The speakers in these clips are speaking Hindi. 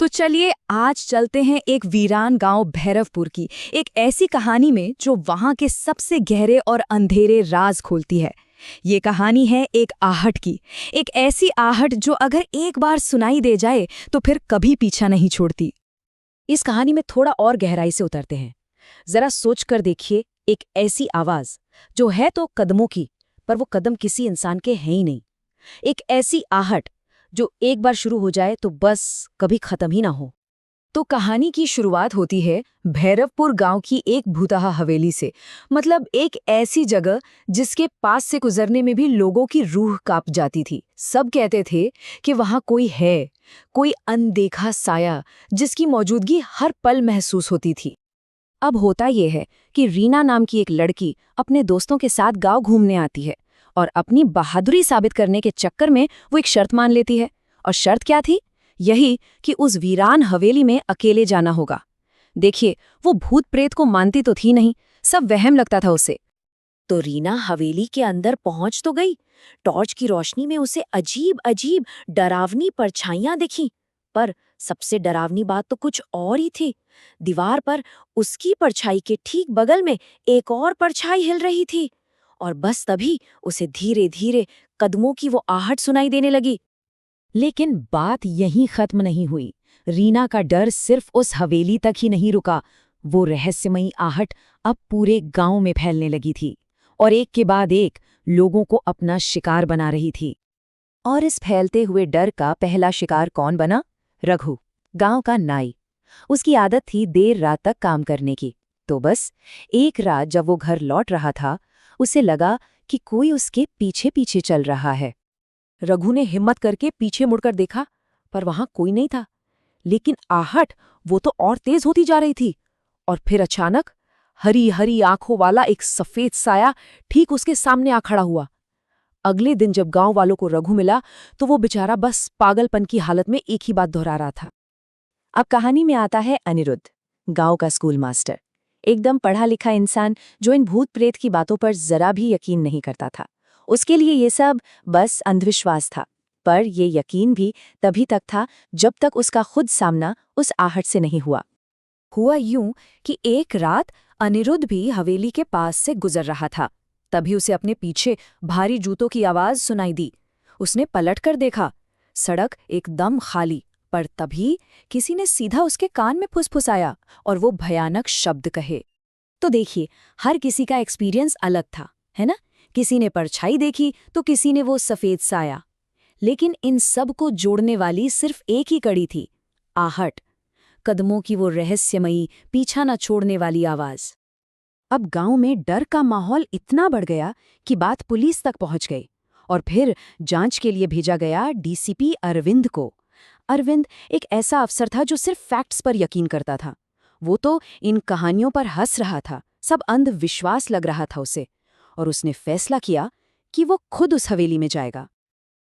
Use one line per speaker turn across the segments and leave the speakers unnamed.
तो चलिए आज चलते हैं एक वीरान गांव भैरवपुर की एक ऐसी कहानी में जो वहां के सबसे गहरे और अंधेरे राज खोलती है। ये कहानी है एक आहट की, एक ऐसी आहट जो अगर एक बार सुनाई दे जाए तो फिर कभी पीछा नहीं छोड़ती।
इस कहानी में थोड़ा और गहराई से उतरते हैं। जरा सोच कर देखिए, एक ऐसी आवाज जो है तो कदमों की, पर वो कदम किसी इंसान के हैं ही नहीं। एक ऐसी आहट जो एक बार शुरू हो जाए तो बस कभी खत्म ही ना हो।
तो कहानी की शुरुआत होती है भैरवपुर गांव की एक भूतहा हवेली से, मतलब एक ऐसी जगह जिसके पास से गुजरने में भी लोगों की रूह कांप जाती थी। सब कहते थे कि वहां कोई है, कोई अनदेखा साया जिसकी मौजूदगी हर पल महसूस होती थी।
अब होता यह है कि रीना नाम की एक लड़की अपने दोस्तों के साथ गांव घूमने आती है और अपनी बहादुरी साबित करने के चक्कर में वो एक शर्त मान लेती है। और शर्त क्या थी? यही कि उस वीरान हवेली में अकेले जाना होगा। देखिए, वो भूत प्रेत को मानती तो थी नहीं, सब वहम लगता था उसे। तो रीना हवेली के अंदर पहुंच तो गई। टॉर्च की रोशनी में उसे अजीब अजीब डरावनी परछाइयां दिखीं। पर सबसे डरावनी बात तो कुछ और ही थी। दीवार पर उसकी परछाई के ठीक बगल में एक और परछाई हिल रही थी। और बस तभी उसे धीरे धीरे कदमों की वो आहट सुनाई देने लगी। लेकिन बात यहीं खत्म नहीं हुई। रीना का डर सिर्फ उस हवेली तक ही नहीं रुका। वो रहस्यमयी आहट अब पूरे गांव में फैलने लगी थी और एक के बाद एक लोगों को अपना शिकार बना रही थी। और इस फैलते हुए डर का पहला शिकार कौन बना? रघु, गांव का नाई। उसकी आदत थी देर रात तक काम करने की। तो बस एक रात जब वो घर लौट रहा था, उसे लगा कि कोई उसके पीछे पीछे चल रहा है। रघु ने हिम्मत करके पीछे मुड़कर देखा, पर वहां कोई नहीं था। लेकिन आहट वो तो और तेज होती जा रही थी। और फिर अचानक हरी हरी आंखों वाला एक सफेद साया ठीक उसके सामने आ खड़ा हुआ। अगले दिन जब गांव वालों को रघु मिला तो वो बेचारा बस पागलपन की हालत में एक ही बात दोहरा रहा था। अब कहानी में आता है अनिरुद्ध, गांव का स्कूल मास्टर, एकदम पढ़ा लिखा इंसान जो इन भूत प्रेत की बातों पर जरा भी यकीन नहीं करता था। उसके लिए ये सब बस अंधविश्वास था। पर ये यकीन भी तभी तक था जब तक उसका खुद सामना उस आहट से नहीं हुआ।
हुआ यूं कि एक रात अनिरुद्ध भी हवेली के पास से गुजर रहा था। तभी उसे अपने पीछे भारी जूतों की आवाज सुनाई दी। उसने पलटकर देखा, सड़क एकदम खाली। पर तभी किसी ने सीधा उसके कान में फुसफुसाया और वो भयानक शब्द कहे। तो देखिए, हर किसी का एक्सपीरियंस अलग था, है ना? किसी ने परछाई देखी तो किसी ने वो सफेद साया। लेकिन इन सब को जोड़ने वाली सिर्फ एक ही कड़ी थी, आहट, कदमों की वो रहस्यमयी पीछा न छोड़ने वाली आवाज। अब गांव में डर का माहौल इतना बढ़ गया कि बात पुलिस तक पहुंच गई और फिर जांच के लिए भेजा गया डीसीपी अरविंद को। अरविंद एक ऐसा अफसर था जो सिर्फ फैक्ट्स पर यकीन करता था। वो तो इन कहानियों पर हंस रहा था, सब अंधविश्वास लग रहा था उसे। और उसने फैसला किया कि वो खुद उस हवेली में जाएगा।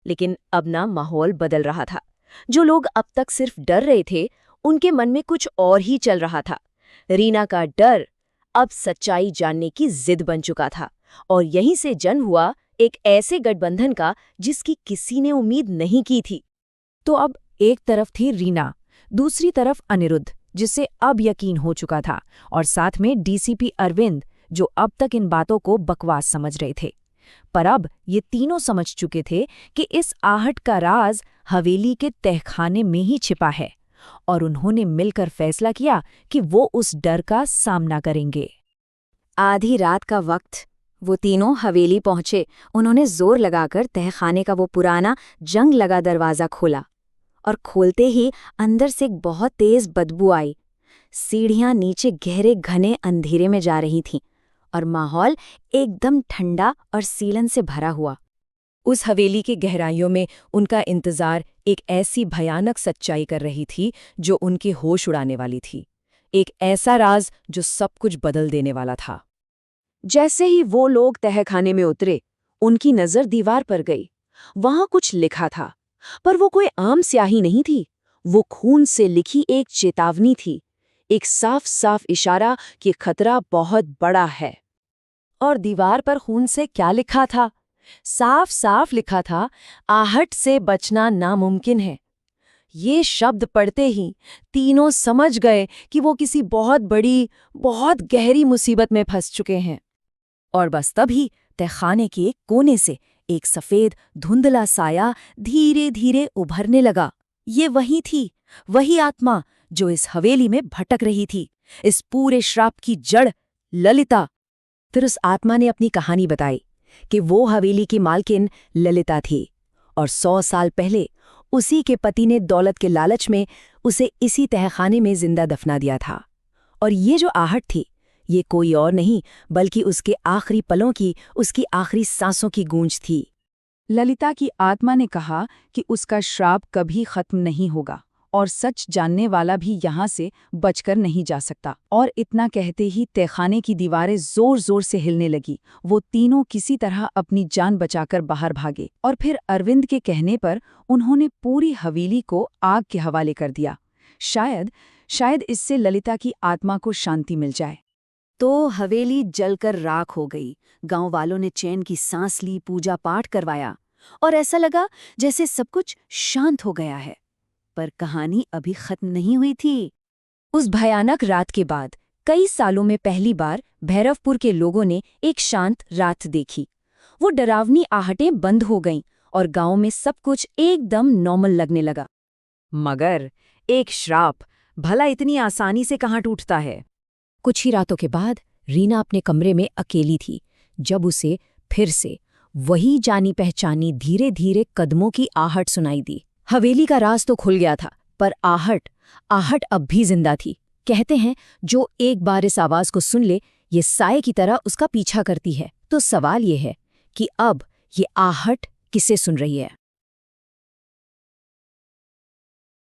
लेकिन अब ना माहौल बदल रहा था। जो लोग अब तक सिर्फ डर रहे थे, उनके मन में कुछ और ही चल रहा था। रीना का डर अब सच्चाई जानने की जिद बन चुका था और यहीं से जन्म हुआ एक ऐसे गठबंधन का जिसकी किसी ने उम्मीद नहीं की थी।
तो अब एक तरफ थी रीना, दूसरी तरफ अनिरुद्ध, जिसे अब यकीन हो चुका था, और साथ में डीसीपी अरविंद, जो अब तक इन बातों को बकवास समझ रहे थे। पर अब ये तीनों समझ चुके थे कि इस आहट का राज हवेली के तहखाने में ही छिपा है, और उन्होंने मिलकर फैसला किया कि वो उस डर का सामना करेंगे।
आधी रात का वक्त वो तीनों हवेली पहुंचे। उन्होंने जोर लगाकर तहखाने का वो पुराना जंग लगा दरवाजा खोला और खोलते ही अंदर से एक बहुत तेज बदबू आई। सीढ़ियां नीचे गहरे घने अंधेरे में जा रही थीं और माहौल एकदम ठंडा और सीलन से भरा हुआ।
उस हवेली की गहराइयों में उनका इंतजार एक ऐसी भयानक सच्चाई कर रही थी जो उनके होश उड़ाने वाली थी। एक ऐसा राज जो सब कुछ बदल देने वाला था।
जैसे ही वो लोग तहखाने में उतरे, उनकी नजर दीवार पर गई। वहां कुछ लिखा था, पर वो कोई आम स्याही नहीं थी। वो खून से लिखी एक चेतावनी थी, एक साफ साफ इशारा कि खतरा बहुत बड़ा है।
और दीवार पर खून से क्या लिखा था? साफ साफ लिखा था, आहट से बचना नामुमकिन है।
ये शब्द पढ़ते ही तीनों समझ गए कि वो किसी बहुत बड़ी, बहुत गहरी मुसीबत में फंस चुके हैं। और बस तभी तहखाने के एक कोने से एक सफेद धुंधला साया धीरे धीरे उभरने लगा। ये वही थी, वही आत्मा जो इस हवेली में भटक रही थी, इस पूरे श्राप की जड़, ललिता। फिर उस आत्मा ने अपनी कहानी बताई कि वो हवेली की मालकिन ललिता थी और 100 साल पहले उसी के पति ने दौलत के लालच में उसे इसी तहखाने में जिंदा दफना दिया था। और ये जो आहट थी, ये कोई और नहीं बल्कि उसके आखिरी पलों की, उसकी आखिरी सांसों की गूंज थी। ललिता की आत्मा ने कहा कि उसका श्राप कभी खत्म नहीं होगा और सच जानने वाला भी यहाँ से बचकर नहीं जा सकता। और इतना कहते ही तहखाने की दीवारें जोर जोर से हिलने लगी। वो तीनों किसी तरह अपनी जान बचाकर बाहर भागे और फिर अरविंद के कहने पर उन्होंने पूरी हवेली को आग के हवाले कर दिया। शायद इससे ललिता की आत्मा को शांति मिल जाए।
तो हवेली जलकर राख हो गई। गांव वालों ने चैन की सांस ली, पूजा पाठ करवाया और ऐसा लगा जैसे सब कुछ शांत हो गया है। पर कहानी अभी खत्म नहीं हुई थी।
उस भयानक रात के बाद कई सालों में पहली बार भैरवपुर के लोगों ने एक शांत रात देखी। वो डरावनी आहटें बंद हो गईं और गांव में सब कुछ एकदम नॉर्मल लगने लगा।
मगर एक श्राप भला इतनी आसानी से कहाँ टूटता है।
कुछ ही रातों के बाद रीना अपने कमरे में अकेली थी जब उसे फिर से वही जानी पहचानी धीरे धीरे कदमों की आहट सुनाई दी। हवेली का राज तो खुल गया था, पर आहट अब भी जिंदा थी। कहते हैं जो एक बार इस आवाज को सुन ले, ये साए की तरह उसका पीछा करती है। तो सवाल ये है कि अब ये आहट किसे सुन रही है।